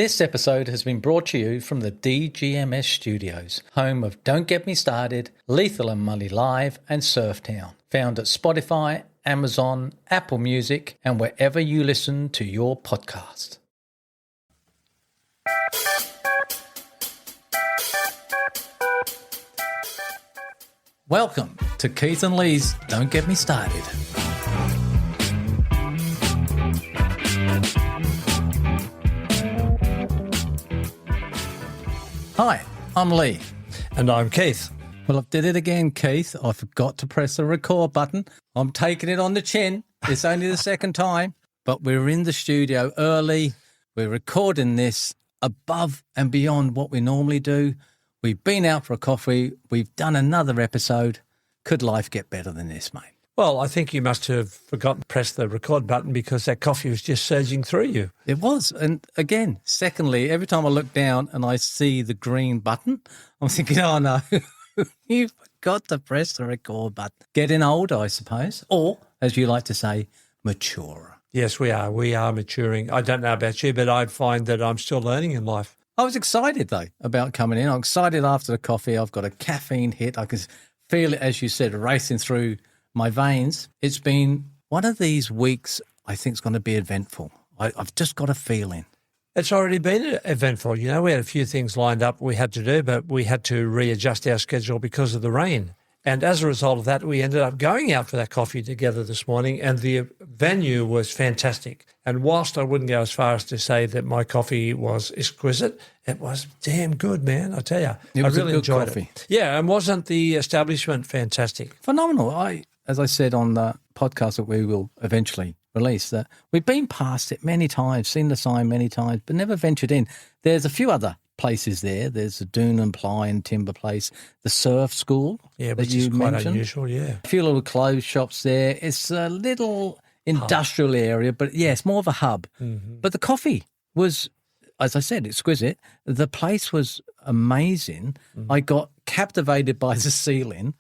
This episode has been brought to you from the DGMS Studios, home of Don't Get Me Started, Lethal and Money Live, and Surftown. Found at Spotify, Amazon, Apple Music, and wherever you listen to your podcast. Welcome to Keith and Lee's Don't Get Me Started. Hi, I'm Lee. And I'm Keith. Well, I did it again, Keith. I forgot to press the record button. I'm taking it on the chin. It's only the second time. But we're in the studio early. We're recording this above and beyond what we normally do. We've been out for a coffee. We've done another episode. Could life get better than this, mate? Well, I think you must have forgotten to press the record button because that coffee was just surging through you. It was. And again, secondly, every time I look down and I see the green button, I'm thinking, oh no, you forgot to press the record button. Getting older, I suppose. Or, as you like to say, maturer. Yes, we are. We are maturing. I don't know about you, but I find that I'm still learning in life. I was excited, though, about coming in. I'm excited after the coffee. I've got a caffeine hit. I can feel it, as you said, racing through my veins. It's been one of these weeks I think is going to be eventful. I've just got a feeling. It's already been eventful. You know, we had a few things lined up we had to do, but we had to readjust our schedule because of the rain. And as a result of that, we ended up going out for that coffee together this morning, and the venue was fantastic. And whilst I wouldn't go as far as to say that my coffee was exquisite, it was damn good, man, I tell you. It was I really a good enjoyed coffee. it. Yeah, and wasn't the establishment fantastic? Phenomenal. As I said on the podcast that we will eventually release, that we've been past it many times, seen the sign many times, but never ventured in. There's a few other places there. There's the Dune and Ply and Timber Place, the Surf School that which you is quite mentioned. unusual, yeah. A few little clothes shops there. It's a little industrial area, but yeah, it's more of a hub. Mm-hmm. But the coffee was, as I said, exquisite. The place was amazing. Mm-hmm. I got captivated by the ceiling,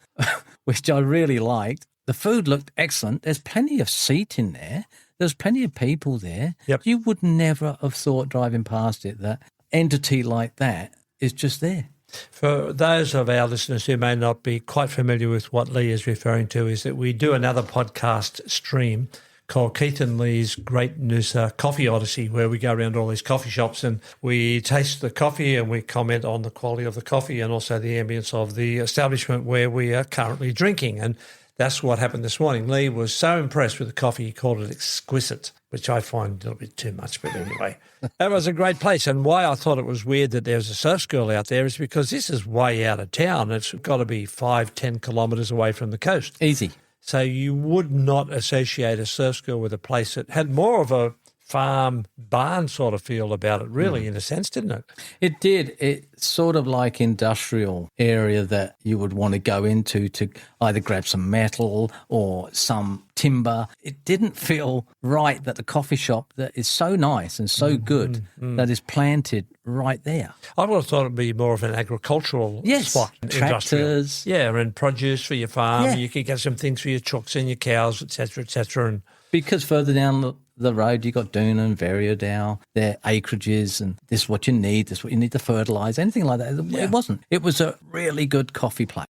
which I really liked. The food looked excellent. There's plenty of seating there. There's plenty of people there. Yep. You would never have thought driving past it that entity like that is just there. For those of our listeners who may not be quite familiar with what Lee is referring to, is that we do another podcast stream called Keith and Lee's Great Noosa Coffee Odyssey, where we go around all these coffee shops and we taste the coffee and we comment on the quality of the coffee and also the ambience of the establishment where we are currently drinking. And that's what happened this morning. Lee was so impressed with the coffee, he called it exquisite, which I find a little bit too much. But anyway, that was a great place. And why I thought it was weird that there was a surf school out there is because this is way out of town. It's got to be 5-10 kilometres away from the coast. Easy. So you would not associate a surf school with a place that had more of a farm barn sort of feel about it, really, in a sense, didn't it? It did. It's sort of like industrial area that you would want to go into to either grab some metal or some timber. It didn't feel right that the coffee shop that is so nice and so good that is planted right there. I would have thought it would be more of an agricultural spot. Tractors. Yeah, and produce for your farm. Yeah. You could get some things for your chooks and your cows, etc., etc. And because further down the road, you got Dune and Veriodow, their acreages, and this is what you need, this is what you need to fertilise, anything like that. Yeah. It wasn't. It was a really good coffee place.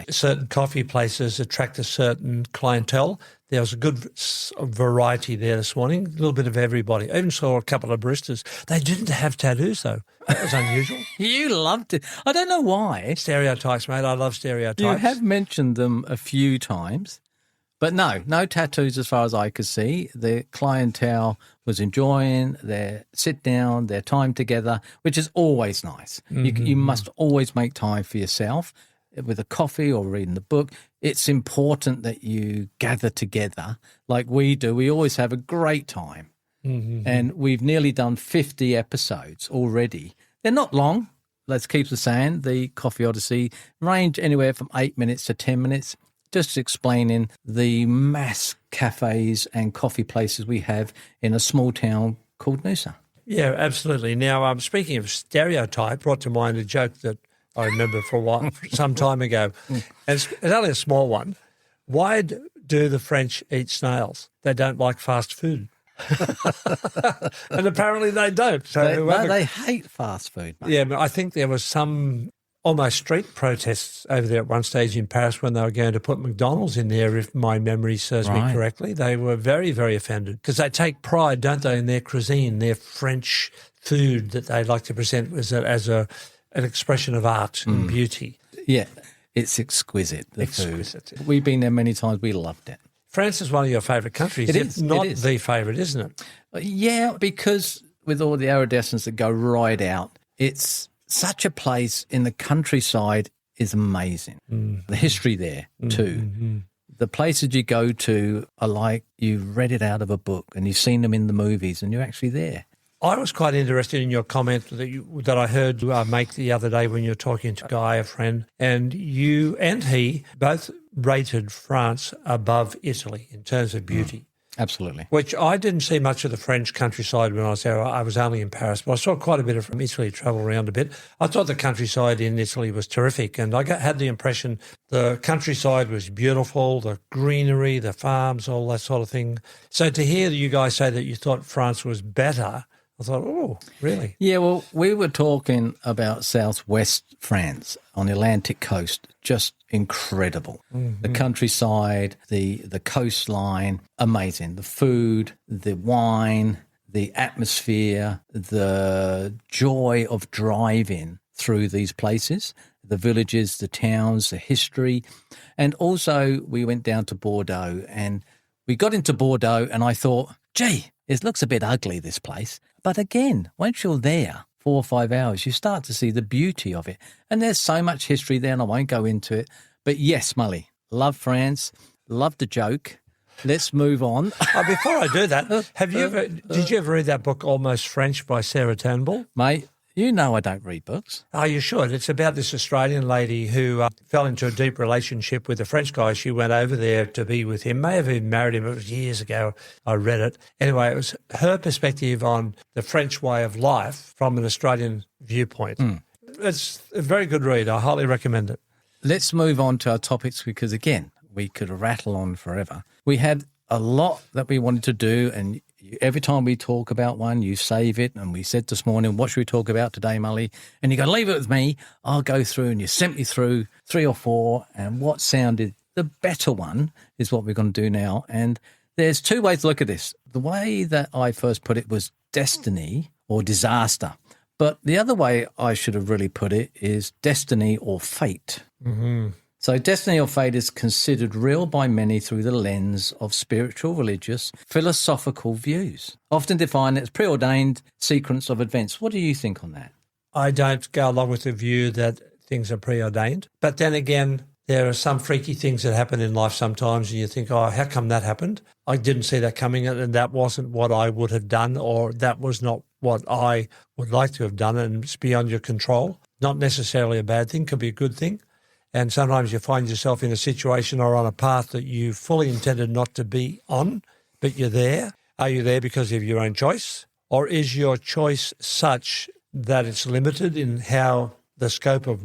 Certain coffee places attract a certain clientele. There was a good variety there this morning, a little bit of everybody. I even saw a couple of baristas. They didn't have tattoos, though. That was unusual. You loved it. I don't know why. Stereotypes, mate. I love stereotypes. You have mentioned them a few times. But no tattoos as far as I could see. The clientele was enjoying their sit down, their time together, which is always nice. Mm-hmm. You must always make time for yourself with a coffee or reading the book. It's important that you gather together like we do. We always have a great time. Mm-hmm. And we've nearly done 50 episodes already. They're not long. Let's keep the saying. The Coffee Odyssey range anywhere from 8 minutes to 10 minutes. Just explaining the mass cafes and coffee places we have in a small town called Noosa. Yeah, absolutely. Now, speaking of stereotype, brought to mind a joke that I remember for a while, some time ago. And it's only a small one. Why do the French eat snails? They don't like fast food. And apparently they don't. So They hate fast food, mate. Yeah, but I think there was some almost street protests over there at one stage in Paris when they were going to put McDonald's in there, if my memory serves me correctly. They were very, very offended because they take pride, don't they, in their cuisine, their French food that they like to present as an expression of art and beauty. Yeah, it's exquisite, the food. We've been there many times. We loved it. France is one of your favourite countries. It is. Not it is. the favourite, isn't it? Yeah, because with all the iridescence that go right out, it's such a place in the countryside is amazing. The history there too. The places you go to are like you've read it out of a book and you've seen them in the movies and you're actually there. I was quite interested in your comment that I heard make the other day when you were talking to Guy, a friend, and you and he both rated France above Italy in terms of beauty. Absolutely. Which I didn't see much of the French countryside when I was there. I was only in Paris, but I saw quite a bit of from Italy, travel around a bit. I thought the countryside in Italy was terrific, and I had the impression the countryside was beautiful, the greenery, the farms, all that sort of thing. So to hear you guys say that you thought France was better, I thought, oh, really? Yeah, well, we were talking about southwest France on the Atlantic coast, just incredible. The countryside, the coastline, amazing. The food, the wine, the atmosphere, the joy of driving through these places, the villages, the towns, the history. And also we went down to Bordeaux and we got into Bordeaux and I thought, gee, it looks a bit ugly, this place. But again, once you're there 4 or 5 hours, you start to see the beauty of it. And there's so much history there, and I won't go into it. But yes, Mully, love France, love the joke. Let's move on. Before I do that, did you ever read that book, Almost French, by Sarah Turnbull? Mate, you know I don't read books. Oh, you should. It's about this Australian lady who fell into a deep relationship with a French guy. She went over there to be with him, may have even married him. It was years ago. I read it. Anyway, it was her perspective on the French way of life from an Australian viewpoint. It's a very good read. I highly recommend it. Let's move on to our topics because, again, we could rattle on forever. We had a lot that we wanted to do, and every time we talk about one, you save it. And we said this morning, what should we talk about today, Mully? And you go, leave it with me. I'll go through, and you sent me through 3 or 4. And what sounded the better one is what we're going to do now. And there's 2 ways to look at this. The way that I first put it was destiny or disaster. But the other way I should have really put it is destiny or fate. So destiny or fate is considered real by many through the lens of spiritual, religious, philosophical views, often defined as preordained sequence of events. What do you think on that? I don't go along with the view that things are preordained. But then again, there are some freaky things that happen in life sometimes and you think, oh, how come that happened? I didn't see that coming and that wasn't what I would have done or that was not what I would like to have done and it's beyond your control. Not necessarily a bad thing, could be a good thing. And sometimes you find yourself in a situation or on a path that you fully intended not to be on, but you're there. Are you there because of your own choice? Or is your choice such that it's limited in how the scope of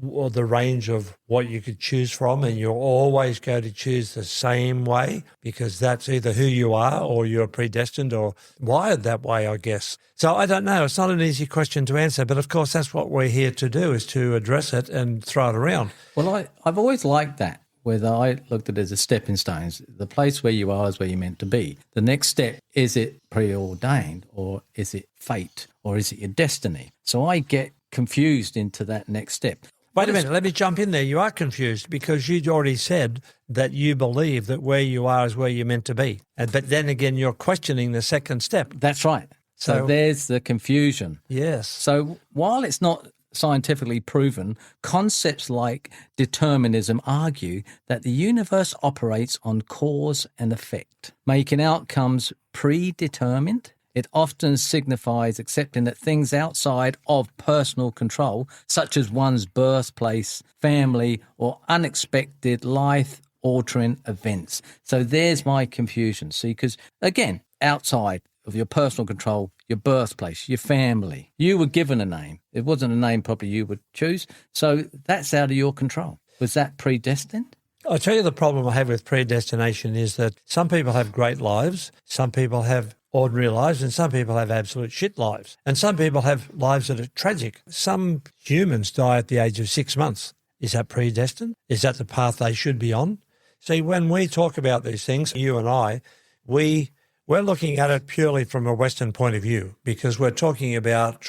or the range of what you could choose from and you're always going to choose the same way because that's either who you are or you're predestined or wired that way, I guess. So I don't know. It's not an easy question to answer, but of course that's what we're here to do is to address it and throw it around. Well, I've always liked that, whether I looked at it as a stepping stone. The place where you are is where you're meant to be. The next step, is it preordained or is it fate or is it your destiny? So I get confused into that next step. Wait a minute, let me jump in there. You are confused because you'd already said that you believe that where you are is where you're meant to be. But then again, you're questioning the second step. That's right. So there's the confusion. Yes. So while it's not scientifically proven, concepts like determinism argue that the universe operates on cause and effect, making outcomes predetermined. It often signifies accepting that things outside of personal control, such as one's birthplace, family, or unexpected life-altering events. So there's my confusion. See, because, again, outside of your personal control, your birthplace, your family, you were given a name. It wasn't a name probably you would choose. So that's out of your control. Was that predestined? I'll tell you the problem I have with predestination is that some people have great lives, some people have ordinary lives, and some people have absolute shit lives. And some people have lives that are tragic. Some humans die at the age of 6 months. Is that predestined? Is that the path they should be on? See, when we talk about these things, you and I, we're looking at it purely from a Western point of view, because we're talking about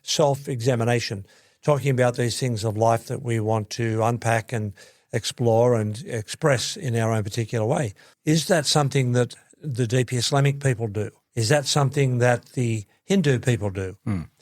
self-examination, talking about these things of life that we want to unpack and explore and express in our own particular way. Is that something that the deep Islamic people do? Is that something that the Hindu people do?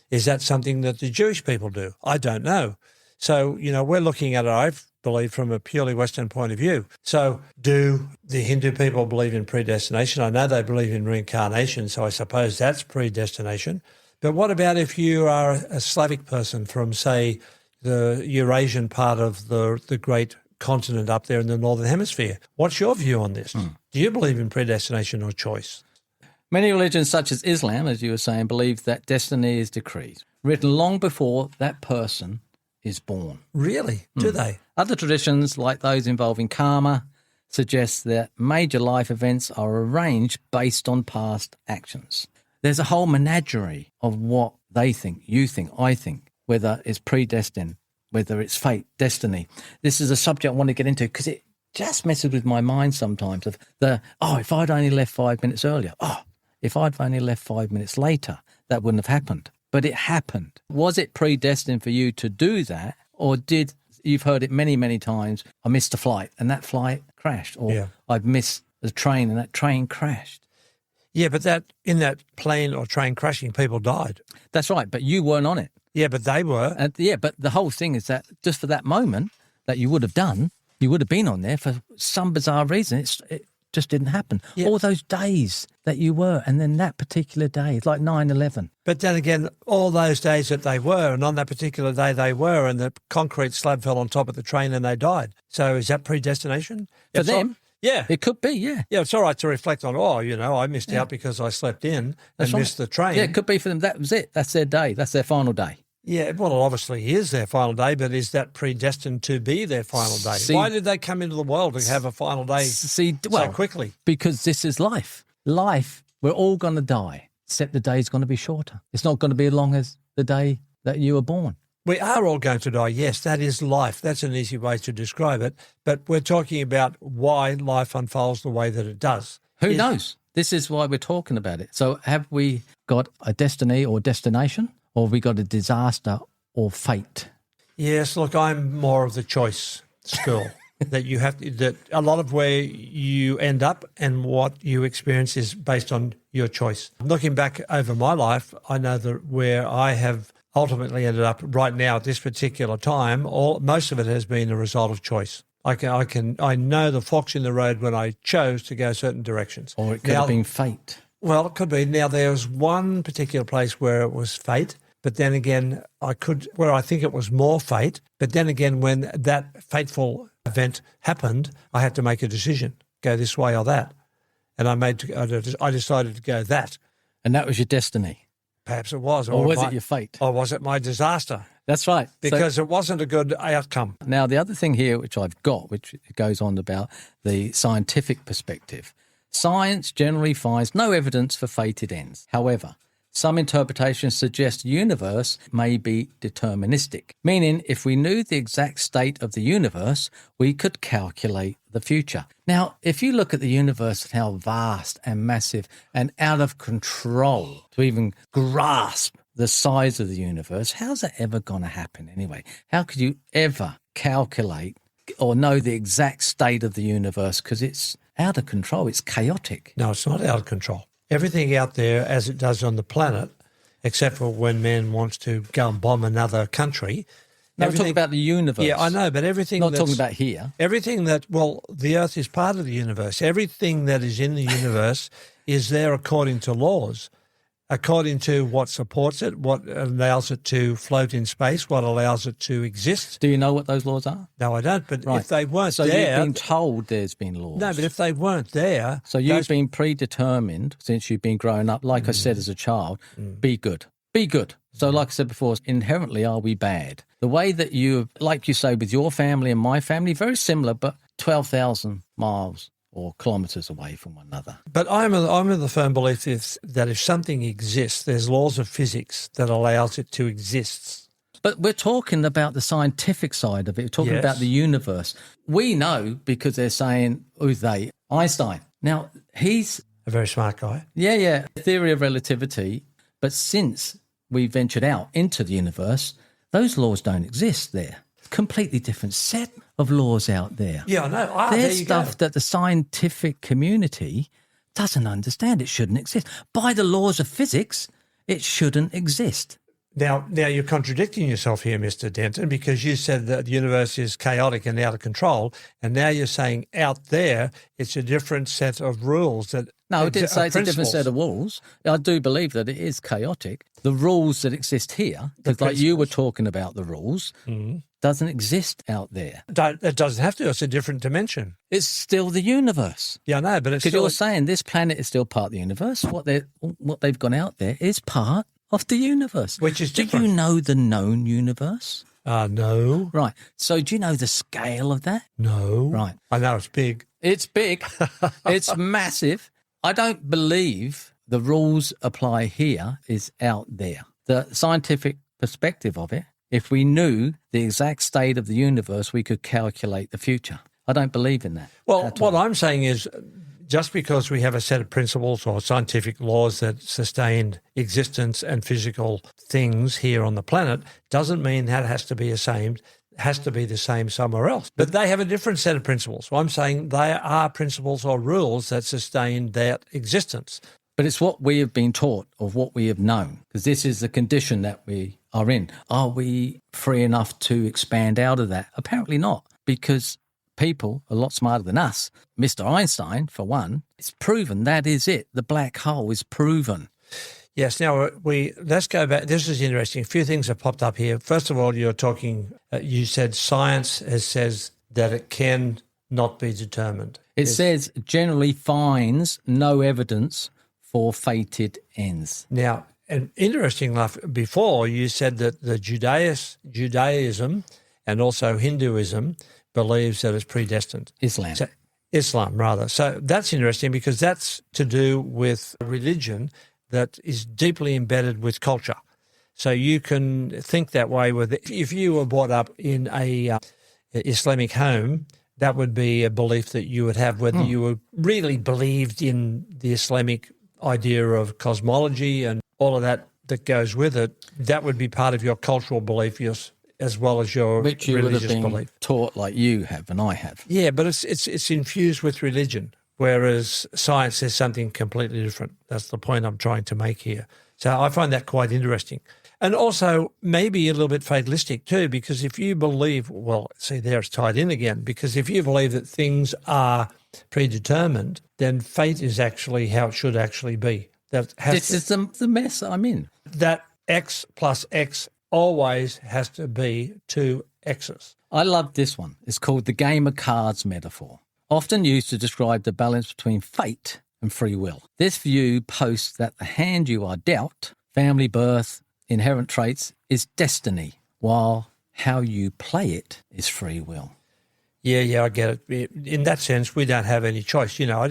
Is that something that the Jewish people do? I don't know. So, we're looking at it, I believe, from a purely Western point of view. So do the Hindu people believe in predestination? I know they believe in reincarnation, so I suppose that's predestination. But what about if you are a Slavic person from, say, the Eurasian part of the great continent up there in the Northern Hemisphere? What's your view on this? Do you believe in predestination or choice? Many religions, such as Islam, as you were saying, believe that destiny is decreed, written long before that person is born. Really? Do they? Other traditions, like those involving karma, suggest that major life events are arranged based on past actions. There's a whole menagerie of what they think, you think, I think, whether it's predestined, whether it's fate, destiny. This is a subject I want to get into because it just messes with my mind sometimes of if I'd only left 5 minutes earlier, if I'd only left 5 minutes later, that wouldn't have happened. But it happened. Was it predestined for you to do that? Or you've heard it many, many times, I missed a flight and that flight crashed. Or I've missed the train and that train crashed. Yeah, but in that plane or train crashing, people died. That's right, but you weren't on it. Yeah, but they were. But the whole thing is that just for that moment that you would have done, you would have been on there for some bizarre reason. It just didn't happen. Yeah. All those days that you were, and then that particular day, it's like 9/11. But then again, all those days that they were, and on that particular day they were, and the concrete slab fell on top of the train and they died. So is that predestination? For them? Yeah. It could be, yeah. Yeah, it's all right to reflect on, I missed out because I slept in and missed the train. Yeah, it could be for them. That was it. That's their day. That's their final day. Yeah, well, it obviously is their final day, but is that predestined to be their final day? Why did they come into the world to have a final day so quickly? Because this is life. Life, we're all going to die, except the day's going to be shorter. It's not going to be as long as the day that you were born. We are all going to die, yes, that is life. That's an easy way to describe it. But we're talking about why life unfolds the way that it does. Who knows? This is why we're talking about it. So have we got a destiny or destination? Or have we got a disaster or fate? Yes, look, I'm more of the choice school. that a lot of where you end up and what you experience is based on your choice. Looking back over my life, I know that where I have ultimately ended up right now at this particular time, most of it has been a result of choice. I know the forks in the road when I chose to go certain directions. Or it could have been fate. Well, it could be. Now, there was one particular place where it was fate, but then again, where I think it was more fate, but then again, when that fateful event happened, I had to make a decision, go this way or that. And I decided to go that. And that was your destiny? Perhaps it was. Or was it your fate? Or was it my disaster? That's right. Because it wasn't a good outcome. Now, the other thing here, which I've got, which goes on about the scientific perspective, science generally finds no evidence for fated ends. However, some interpretations suggest the universe may be deterministic, meaning if we knew the exact state of the universe, we could calculate the future. Now, if you look at the universe and how vast and massive and out of control to even grasp the size of the universe, how's that ever going to happen anyway? How could you ever calculate or know the exact state of the universe? Because it's out of control. It's chaotic. No, it's not out of control. Everything out there, as it does on the planet, except for when man wants to go and bomb another country. No, we're talking about the universe. Yeah, I know, but everything not talking about here. Everything the Earth is part of the universe. Everything that is in the universe is there according to laws, according to what supports it, what allows it to float in space, what allows it to exist. Do you know what those laws are? No, I don't, but if they weren't there... So you've been told there's been laws. No, but if they weren't there... So you've been predetermined since you've been growing up, like I said as a child, be good. Be good. So like I said before, inherently are we bad? The way that you, like you say, with your family and my family, very similar, but 12,000 miles or kilometres away from one another. But I'm of the firm belief that if something exists, there's laws of physics that allows it to exist. But we're talking about the scientific side of it. We're talking about the universe. We know because they're saying, who's they? Einstein. Now, he's A very smart guy. Yeah. Theory of relativity. But since we ventured out into the universe, those laws don't exist there. Completely different set of laws out there. Yeah, I know. There's stuff that the scientific community doesn't understand. It shouldn't exist. By the laws of physics, it shouldn't exist. Now you're contradicting yourself here, Mr. Denton, because you said that the universe is chaotic and out of control, and now you're saying out there it's a different set of rules. No, I didn't say it's a different set of rules. I do believe that it is chaotic. The rules that exist here, because like you were talking about the rules, doesn't exist out there. It doesn't have to. It's a different dimension. It's still the universe. Yeah, I know, but it's because still... you're saying this planet is still part of the universe. What they've gone out there is part of the universe. Which is different. Do you know the known universe? No. Right. So do you know the scale of that? No. Right. I know it's big. It's big. It's massive. I don't believe the rules apply here is out there. The scientific perspective of it, if we knew the exact state of the universe, we could calculate the future. I don't believe in that. Well, what I'm saying is just because we have a set of principles or scientific laws that sustain existence and physical things here on the planet doesn't mean that has to be the same somewhere else. But they have a different set of principles. So I'm saying they are principles or rules that sustain that existence. But it's what we have been taught or what we have known, because this is the condition that we are in. Are we free enough to expand out of that? Apparently not, because people a lot smarter than us, Mr. Einstein, for one, it's proven that is it. The black hole is proven. Yes. Now, let's go back. This is interesting. A few things have popped up here. First of all, you're talking, you said science says that it can not be determined. It says generally finds no evidence for fated ends. Now, and interesting enough, before you said that the Judaism and also Hinduism believes that it's predestined. Islam, rather. So that's interesting because that's to do with religion that is deeply embedded with culture. So you can think that way with it. If you were brought up in a Islamic home, that would be a belief that you would have, whether you were really believed in the Islamic idea of cosmology and all of that goes with it. That would be part of your cultural belief, as well as your which you religious would have been belief. Taught like you have and I have. Yeah, but it's infused with religion, whereas science is something completely different. That's the point I'm trying to make here. So I find that quite interesting. And also maybe a little bit fatalistic too, because if you believe, well, see there it's tied in again, because if you believe that things are predetermined, then fate is actually how it should actually be. This is the mess I'm in. That X plus X always has to be two X's. I love this one. It's called the game of cards metaphor, often used to describe the balance between fate and free will. This view posts that the hand you are dealt, family, birth, inherent traits, is destiny, while how you play it is free will. Yeah, I get it. In that sense, we don't have any choice. You know, I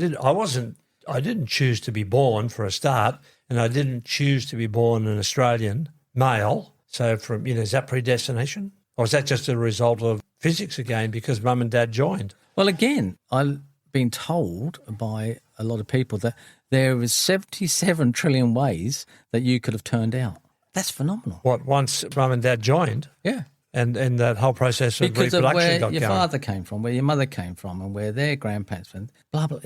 didn't choose to be born for a start, and I didn't choose to be born an Australian male. So is that predestination? Or is that just a result of physics again because mum and dad joined? Well, again, I've been told by a lot of people that there is 77 trillion ways that you could have turned out. That's phenomenal. What, once mum and dad joined? Yeah. And that whole process of because reproduction of where got your going. father came from, where your mother came from, and where their grandparents went, blah, blah.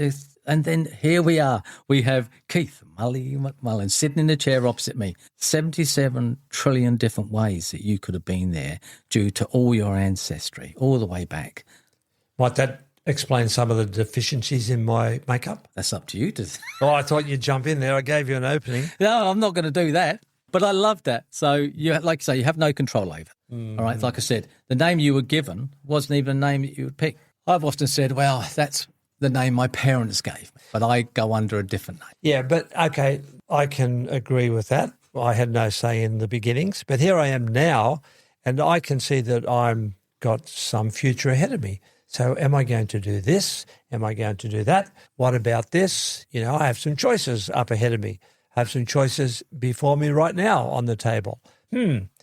And then here we are. We have Keith Mully McMullen sitting in the chair opposite me. 77 trillion different ways that you could have been there due to all your ancestry, all the way back. Might that explain some of the deficiencies in my makeup? That's up to you to... Oh, I thought you'd jump in there. I gave you an opening. No, I'm not going to do that. But I love that. So, like you say, you have no control over it. All right, like I said, the name you were given wasn't even a name that you would pick. I've often said, well, that's the name my parents gave me, but I go under a different name. Yeah, but okay, I can agree with that. I had no say in the beginnings, but here I am now, and I can see that I'm got some future ahead of me. So am I going to do this? Am I going to do that? What about this? I have some choices up ahead of me. I have some choices before me right now on the table.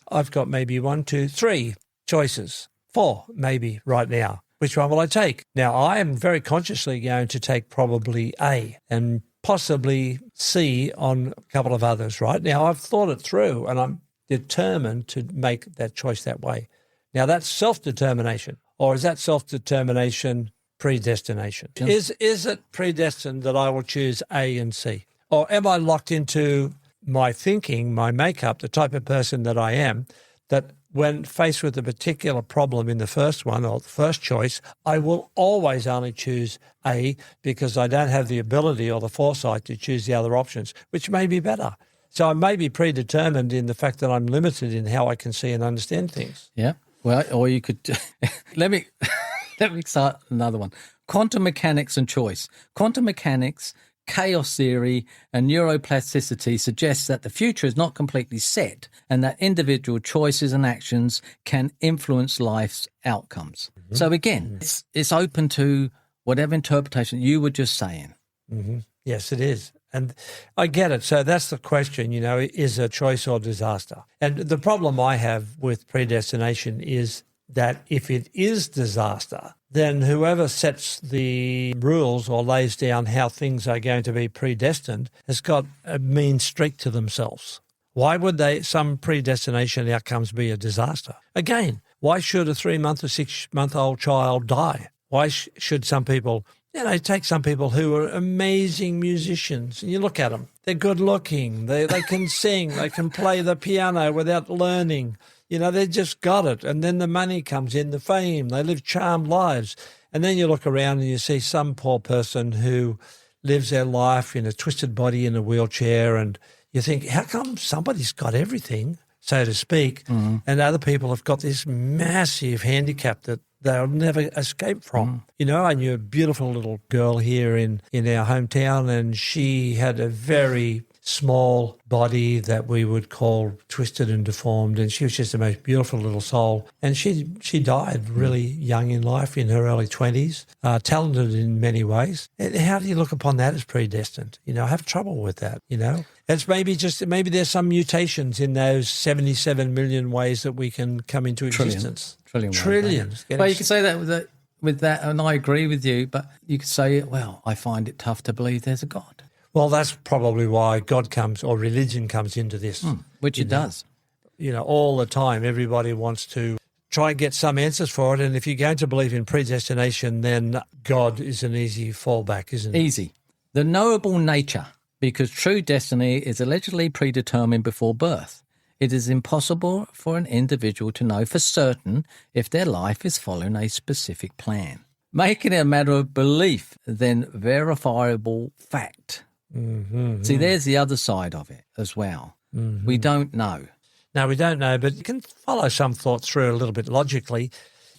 I've got maybe 1, 2, 3 choices, 4 maybe right now. Which one will I take? Now, I am very consciously going to take probably A and possibly C on a couple of others, right? Now, I've thought it through and I'm determined to make that choice that way. Now, that's self-determination, or is that self-determination predestination? Is it predestined that I will choose A and C? Or am I locked into my thinking, my makeup, the type of person that I am, that when faced with a particular problem in the first one or the first choice, I will always only choose A because I don't have the ability or the foresight to choose the other options, which may be better. So I may be predetermined in the fact that I'm limited in how I can see and understand things. Yeah. Well, or you could let me start another one. Quantum mechanics and choice. Quantum mechanics, chaos theory, and neuroplasticity suggests that the future is not completely set and that individual choices and actions can influence life's outcomes. Mm-hmm. So again, it's open to whatever interpretation you were just saying. Mm-hmm. Yes, it is. And I get it. So that's the question, is a choice or disaster? And the problem I have with predestination is that if it is disaster, then whoever sets the rules or lays down how things are going to be predestined has got a mean streak to themselves. Why would some predestination outcomes be a disaster? Again, why should a 3-month or 6-month-old child die? Why should some people... take some people who are amazing musicians and you look at them, they're good looking, they can sing, they can play the piano without learning. They just got it. And then the money comes in, the fame, they live charmed lives. And then you look around and you see some poor person who lives their life in a twisted body in a wheelchair and you think, how come somebody's got everything, so to speak, and other people have got this massive handicap that they'll never escape from. I knew a beautiful little girl here in our hometown and she had a very small body that we would call twisted and deformed, and she was just the most beautiful little soul. And she died really young in life, in her early 20s, talented in many ways. And how do you look upon that as predestined? I have trouble with that, It's maybe there's some mutations in those 77 million ways that we can come into existence. Trillions. Well, you could say that with that, and I agree with you, but you could say, well, I find it tough to believe there's a God. Well, that's probably why God comes or religion comes into this. Which it does. All the time everybody wants to try and get some answers for it. And if you're going to believe in predestination, then God is an easy fallback, isn't it? Easy. The knowable nature, because true destiny is allegedly predetermined before birth. It is impossible for an individual to know for certain if their life is following a specific plan. Making it a matter of belief, then verifiable fact. Mm-hmm. See, there's the other side of it as well. Mm-hmm. We don't know. No, we don't know, but you can follow some thoughts through a little bit logically.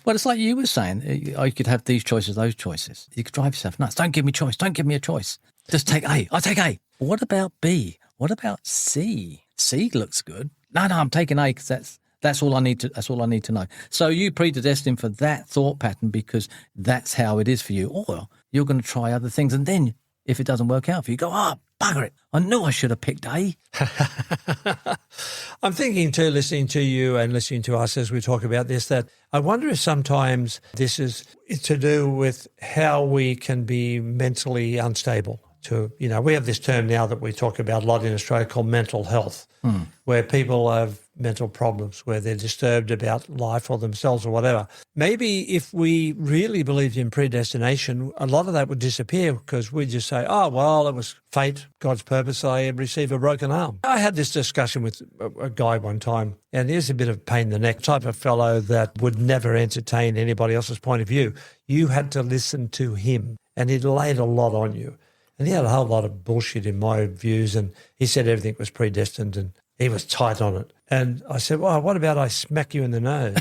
Well, it's like you were saying, you could have these choices, those choices. You could drive yourself nuts. Don't give me a choice. Don't give me a choice. Just take A. I'll take A. What about B? What about C? C looks good. No, I'm taking A because that's all I need to. That's all I need to know. So you predestined for that thought pattern because that's how it is for you. Or you're going to try other things, and then if it doesn't work out for you, go, bugger it. I knew I should have picked A. I'm thinking too, listening to you and listening to us as we talk about this, that I wonder if sometimes this is to do with how we can be mentally unstable. We have this term now that we talk about a lot in Australia called mental health, where people have mental problems, where they're disturbed about life or themselves or whatever. Maybe if we really believed in predestination, a lot of that would disappear because we just say, it was fate, God's purpose, I receive a broken arm. I had this discussion with a guy one time, and he's a bit of a pain in the neck, type of fellow that would never entertain anybody else's point of view. You had to listen to him, and he laid a lot on you. And he had a whole lot of bullshit in my views, and he said everything was predestined, and he was tight on it. And I said, well, what about I smack you in the nose?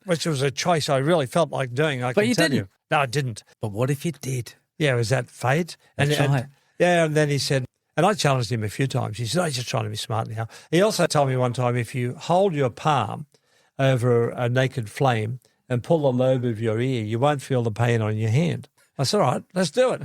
which was a choice I really felt like doing, I can tell you. No, I didn't. But what if you did? Yeah, was that fate? That's right. And then he said, and I challenged him a few times. He said, he's just trying to be smart now. He also told me one time, if you hold your palm over a naked flame and pull the lobe of your ear, you won't feel the pain on your hand. I said, all right, let's do it.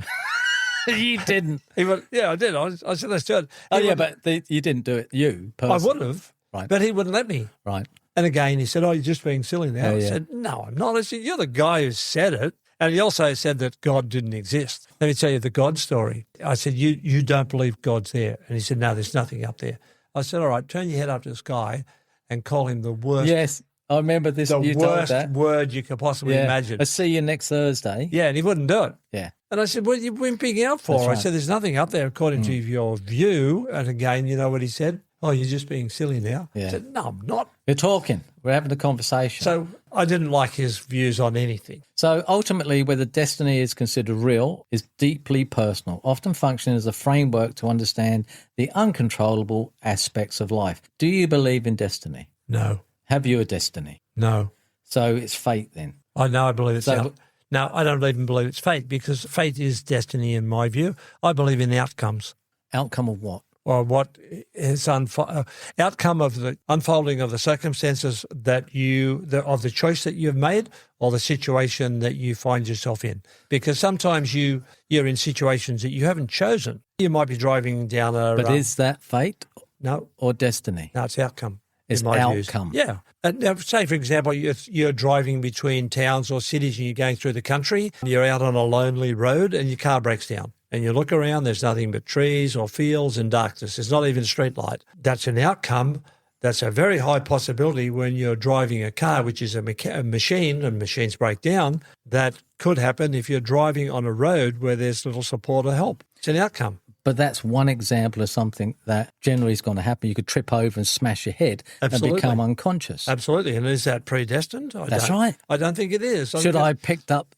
You didn't. He went, yeah, I did. I said, let's do it. Oh, yeah, but you didn't do it, you personally. I would have, Right. but he wouldn't let me. Right. And again, he said, oh, you're just being silly now. Yeah, I yeah. said, no, I'm not. I said, you're the guy who said it. And he also said that God didn't exist. Let me tell you the God story. I said, you don't believe God's there. And he said, no, there's nothing up there. I said, all right, turn your head up to the sky and call him the worst. Yes, I remember this. The you told worst that. word you could possibly imagine. I'll see you next Thursday. Yeah, and he wouldn't do it. Yeah. And I said, what are you wimping out for? That's I right. said, there's nothing up there according to your view. And again, you know what he said? Oh, you're just being silly now. Yeah. I said, no, I'm not. We're talking. We're having a conversation. So I didn't like his views on anything. So ultimately, whether destiny is considered real is deeply personal, often functioning as a framework to understand the uncontrollable aspects of life. Do you believe in destiny? No. Have you a destiny? No. So it's fate then. I know I believe it's So- No, I don't even believe it's fate because fate is destiny in my view. I believe in outcomes. Outcome of what? Or what is outcome of the unfolding of the circumstances of the choice that you've made or the situation that you find yourself in. Because sometimes you're in situations that you haven't chosen. You might be driving down a... But is that fate No, or destiny? no, it's outcome. It's in my views. outcome. Yeah. Now, say, for example, you're driving between towns or cities and you're going through the country, and you're out on a lonely road and your car breaks down. And you look around, there's nothing but trees or fields and darkness. There's not even a street light. That's an outcome. That's a very high possibility when you're driving a car, which is a machine, and machines break down. That could happen if you're driving on a road where there's little support or help. It's an outcome. But that's one example of something that generally is going to happen. You could trip over and smash your head Absolutely. and become unconscious. Absolutely. And is that predestined? That's right. I don't think it is. Should I picked up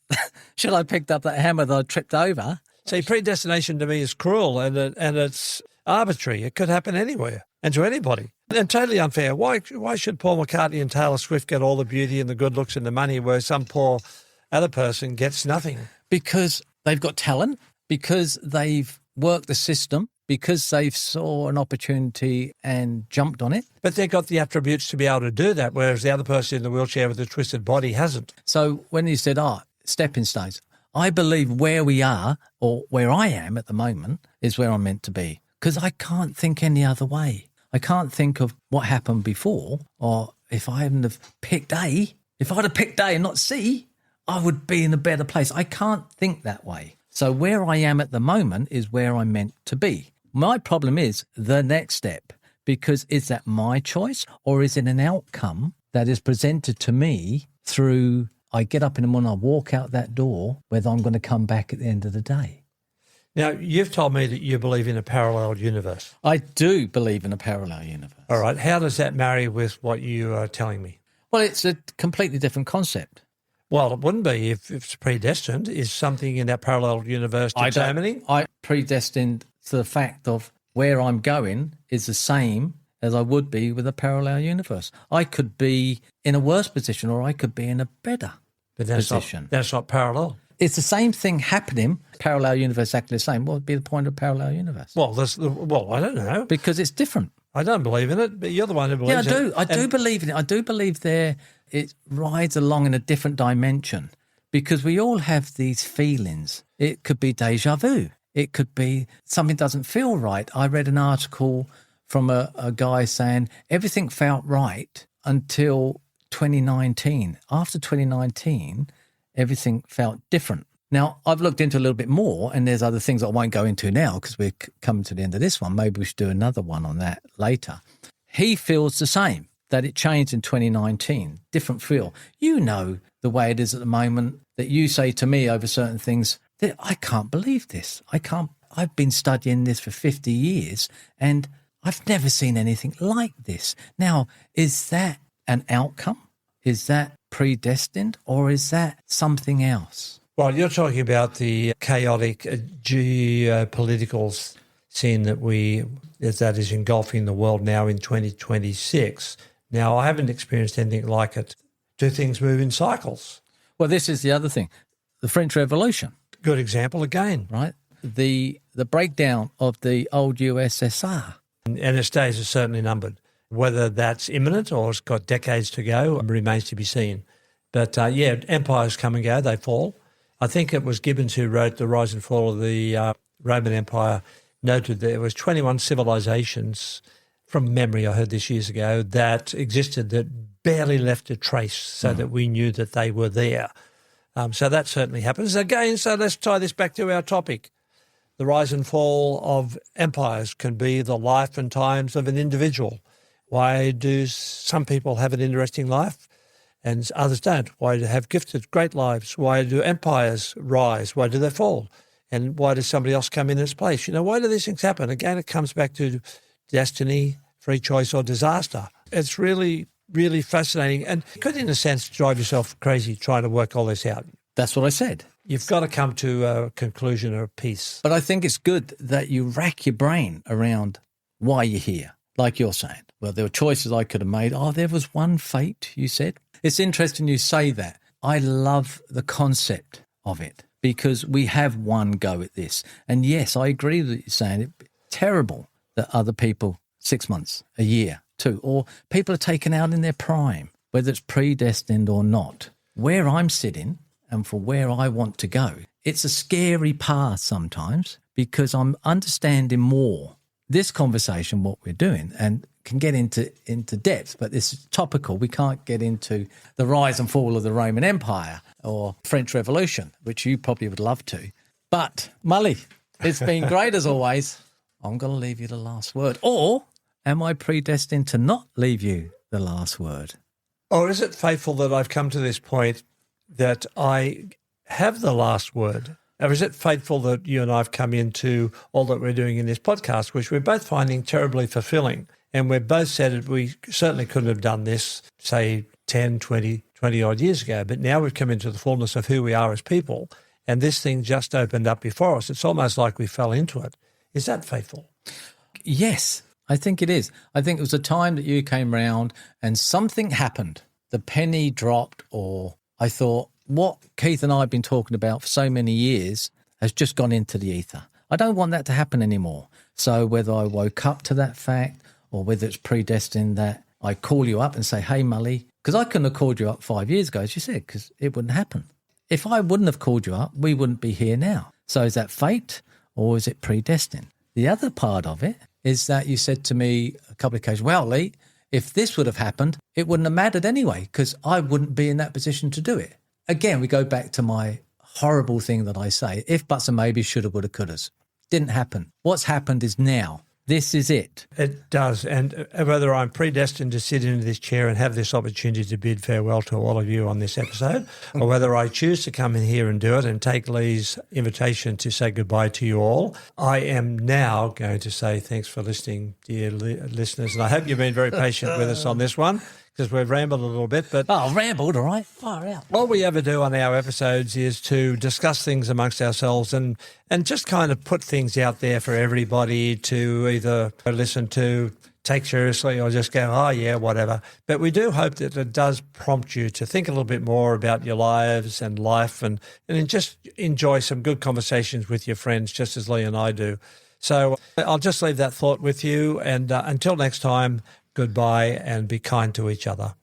that hammer that I tripped over? See, predestination to me is cruel and it's arbitrary. It could happen anywhere and to anybody. And totally unfair. Why should Paul McCartney and Taylor Swift get all the beauty and the good looks and the money where some poor other person gets nothing? Because they've got talent, because they've worked the system, because they've saw an opportunity and jumped on it. But they've got the attributes to be able to do that, whereas the other person in the wheelchair with the twisted body hasn't. So when you said, stepping stones, I believe where we are or where I am at the moment is where I'm meant to be because I can't think any other way. I can't think of what happened before or if I hadn't have picked A. If I'd have picked A and not C, I would be in a better place. I can't think that way. So where I am at the moment is where I'm meant to be. My problem is the next step because is that my choice or is it an outcome that is presented to me through I get up in the morning, I walk out that door, whether I'm going to come back at the end of the day. Now, you've told me that you believe in a parallel universe. I do believe in a parallel universe. All right. How does that marry with what you are telling me? Well, it's a completely different concept. Well, it wouldn't be if it's predestined. Is something in that parallel universe determining? I predestined to the fact of where I'm going is the same as I would be with a parallel universe. I could be in a worse position or I could be in a better position. That's not parallel. It's the same thing happening, parallel universe exactly the same. What would be the point of parallel universe? Well, I don't know. Because it's different. I don't believe in it, but you're the one who believes I in do. it. I do believe in it. I do believe it rides along in a different dimension because we all have these feelings. It could be deja vu. It could be something doesn't feel right. I read an article from a guy saying everything felt right until 2019. After 2019, everything felt different. Now, I've looked into a little bit more, and there's other things I won't go into now because we're coming to the end of this one. Maybe we should do another one on that later. He feels the same, that it changed in 2019, different feel. You know the way it is at the moment that you say to me over certain things that I can't believe this. I've been studying this for 50 years and I've never seen anything like this. Now, is that an outcome? Is that predestined or is that something else? Well, you're talking about the chaotic geopolitical scene that is engulfing the world now in 2026. Now, I haven't experienced anything like it. Do things move in cycles? Well, this is the other thing. The French Revolution. Good example again. Right? The breakdown of the old USSR. And its days are certainly numbered. Whether that's imminent or it's got decades to go remains to be seen. But empires come and go, they fall. I think it was Gibbons who wrote The Rise and Fall of the Roman Empire, noted that there was 21 civilizations, from memory I heard this years ago, that existed that barely left a trace so that we knew that they were there. So that certainly happens. Again, so let's tie this back to our topic. The rise and fall of empires can be the life and times of an individual. Why do some people have an interesting life and others don't? Why do they have gifted, great lives? Why do empires rise? Why do they fall? And why does somebody else come in its place? Why do these things happen? Again, it comes back to destiny, free choice, or disaster. It's really, really fascinating and could, in a sense, drive yourself crazy trying to work all this out. That's what I said. You've got to come to a conclusion or a peace. But I think it's good that you rack your brain around why you're here, like you're saying. Well, there were choices I could have made. Oh, there was one fate, you said. It's interesting you say that. I love the concept of it because we have one go at this. And yes, I agree with you saying it's terrible that other people 6 months, a year, 2, or people are taken out in their prime, whether it's predestined or not. Where I'm sitting and for where I want to go, it's a scary path sometimes because I'm understanding more this conversation, what we're doing, and can get into depth, but this is topical. We can't get into the rise and fall of the Roman Empire or French Revolution, which you probably would love to. But, Mully, it's been great as always. I'm going to leave you the last word. Or am I predestined to not leave you the last word? Or is it fateful that I've come to this point that I have the last word? Or is it fateful that you and I have come into all that we're doing in this podcast, which we're both finding terribly fulfilling? And we've both said that we certainly couldn't have done this, say, 10, 20 odd years ago. But now we've come into the fullness of who we are as people, and this thing just opened up before us. It's almost like we fell into it. Is that faithful? Yes, I think it is. I think it was a time that you came round and something happened. The penny dropped, or I thought, what Keith and I have been talking about for so many years has just gone into the ether. I don't want that to happen anymore. So whether I woke up to that fact or whether it's predestined that I call you up and say, hey, Mully, because I couldn't have called you up 5 years ago, as you said, because it wouldn't happen. If I wouldn't have called you up, we wouldn't be here now. So is that fate or is it predestined? The other part of it is that you said to me a couple of occasions, well, Lee, if this would have happened, it wouldn't have mattered anyway because I wouldn't be in that position to do it. Again, we go back to my horrible thing that I say, if, buts and maybe, shoulda, woulda, couldas. Didn't happen. What's happened is now. This is it. It does. And whether I'm predestined to sit in this chair and have this opportunity to bid farewell to all of you on this episode, or whether I choose to come in here and do it and take Lee's invitation to say goodbye to you all, I am now going to say thanks for listening, dear listeners. And I hope you've been very patient with us on this one, because we've rambled a little bit. But rambled, all right. Far out. All we ever do on our episodes is to discuss things amongst ourselves and just kind of put things out there for everybody to either listen to, take seriously, or just go, oh, yeah, whatever. But we do hope that it does prompt you to think a little bit more about your lives and life and just enjoy some good conversations with your friends, just as Lee and I do. So I'll just leave that thought with you. And until next time, goodbye and be kind to each other.